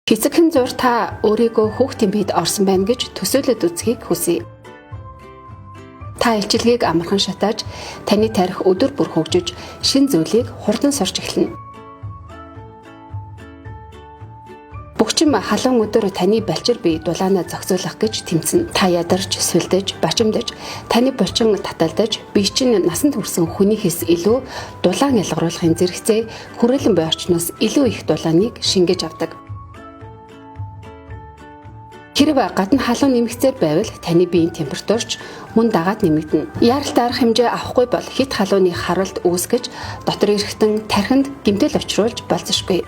Хэцэгхэн зур та өөрийгөө хүүхдийн биед орсон байна гэж төсөөлөд үзхийг хүсье. Та илчилгээг амархан шатааж, таны тарих өдөр бүр хөгжиж, шин зүйлийг хурдан сурч эхэлнэ. Бүгчим халуун өдөр таны балчир бие дулаанаа зохицуулах гэж тэмцэнэ. Та ядарч, сүлдэж, бачимдаж, таны булчин таталдаж, бие чинь насанд хүрсэн хүнийхээс илүү дулаан ялгаруулахын зэрэгцээ хүрээлэн буй орчноос илүү их дулааныг шингээж авдаг. Хэрвээ гадна халуун нэмэгцээр байвал таны биеийн температурч мөн дагаад нэмэгдэнэ. Яаралтай арга хэмжээ авахгүй бол хит халууны харалт үүсгэж дотор ирэхтэн тархинд гэмтэл учруулж болзошгүй.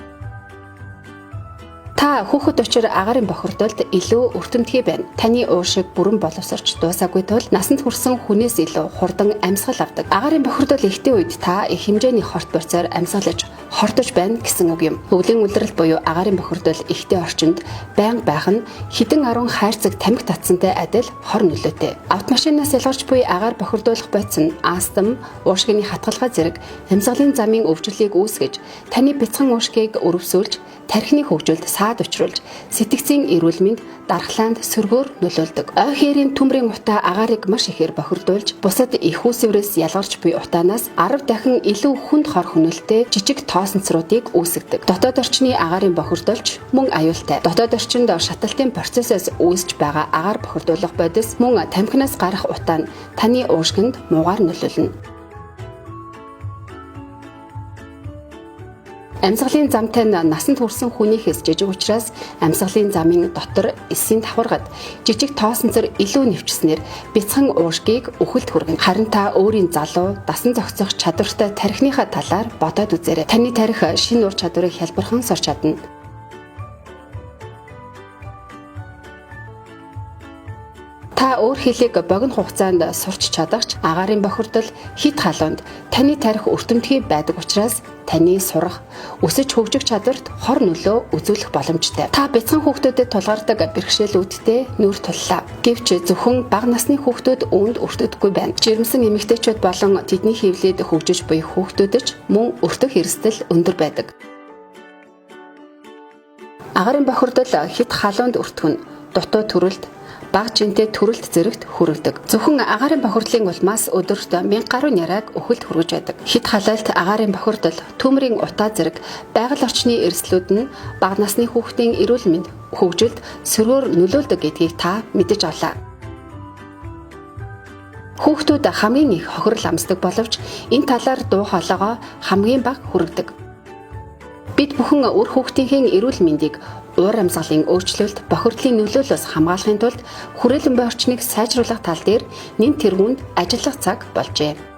Та хүүхэд учир агаарын бохирдолд илүү өртөмтгий байна. Таны уушиг бүрэн боловсрч дуусаагүй тул насанд хүрсэн хүнээс илүү хурдан амьсгал авдаг. Агаарын бохирдол ихтэй үед та их хэмжээний хорт борцоор амьсгалж хортож байна гэсэн үг юм. Өвлийн үлрэл буюу агаарын бохирдол ихтэй орчинд байнга байх нь хэдэн 10 хайрцаг тамхи татсантай адил хор нөлөөтэй. Автомашинаас ялгарч буй агаар бохирдуулах бодис нь астм, уушгины хатгалгаа зэрэг амьсгалын замын өвчлөлийг үүсгэж, таны бяцхан уушгийг өрөвсүүлж, тархины хөгжилд саад учруулж, сэтгцийн эрүүл мэнд дархлаанд сөргөөр нөлөөлдөг. Ой хээрийн төмрийн утаа агаарыг маш ихээр бохирдуулж, бусад их үүсвэрээс ялгарч буй утаанаас 10 дахин илүү хүнд хор хөнөөлтэй жижиг тоосонцруудыг үүсгэдэг. Дотоод орчны агаарын бохирдолч мөн аюултай. Дотоод орчинд шаталтын процессээс үүсэж байгаа агаар бохирдуулах бодис мөн тамхинаас гарах утаа нь таны уушгинд муугаар нөлөөлнө. Амьсгалын замтай нь насанд хүрсэн хүнийхээс жижиг учраас амьсгалын замын дотор эсийн давхаргад жижиг тоосонцор илүү нэвчснээр бяцхан уушгийг үхэлд хүргэнэ. Харин та өөрийн залуу, дасан зохицох чадвартай тархиныхаа талаар бодоод үзээрэй. Таны тарих шинэ ур чадварыг хялбархан сурч чадна. Та өөр хэлийг богино хугацаанд сурч чадахч агаарын бохирдол хит халуунд таны тарих өртөмтгий байдаг учраас таны сурах, өсөж хөгжих чадварт хор нөлөө үзүүлэх боломжтой. Та бяцхан хүүхдүүдэд тулгардаг бэрхшээлүүдтэй нүүр туллаа. Гэвч зөвхөн бага насны хүүхдүүд үүнд өртөгдөггүй байна. Жирэмсэн эмэгтэйчүүд болон тэдний хөвлөд хөгжиж буй хүүхдүүдэд ч мөн өртөх эрсдэл өндөр байдаг. Агаарын бохирдол хит халуунд өртгөн, дутуу төрөлд бага жинтэй төрөлт зэрэгт хүрэгдэг. Зөвхөн агаарын бохирдлын улмаас өдөрт 1000 гаруй нярайг өхөлд хүргэж байдаг. Хит халаалт агаарын бохирдол, төмрийн утаа зэрэг байгаль орчны эрсдлүүд нь бага насны хүүхдийн эрүүл мэнд, хөгжилд сөргөөр нөлөөлдөг гэдгийг та мэдэж авлаа. Хүүхдүүд хамгийн их хохирол амсдаг боловч энэ талаар дуу хоолойгоо хамгийн бага хүргэдэг. Бид бүхэн үр хүүхдийн эрүүл мэндийг уур амьсгалын өөрчлөлт, бохирдлын нөлөөллөөс хамгаалахын тулд хүрээлэн буй орчныг сайжруулах тал дээр нэн тэргуунд ажиллах цаг болжээ.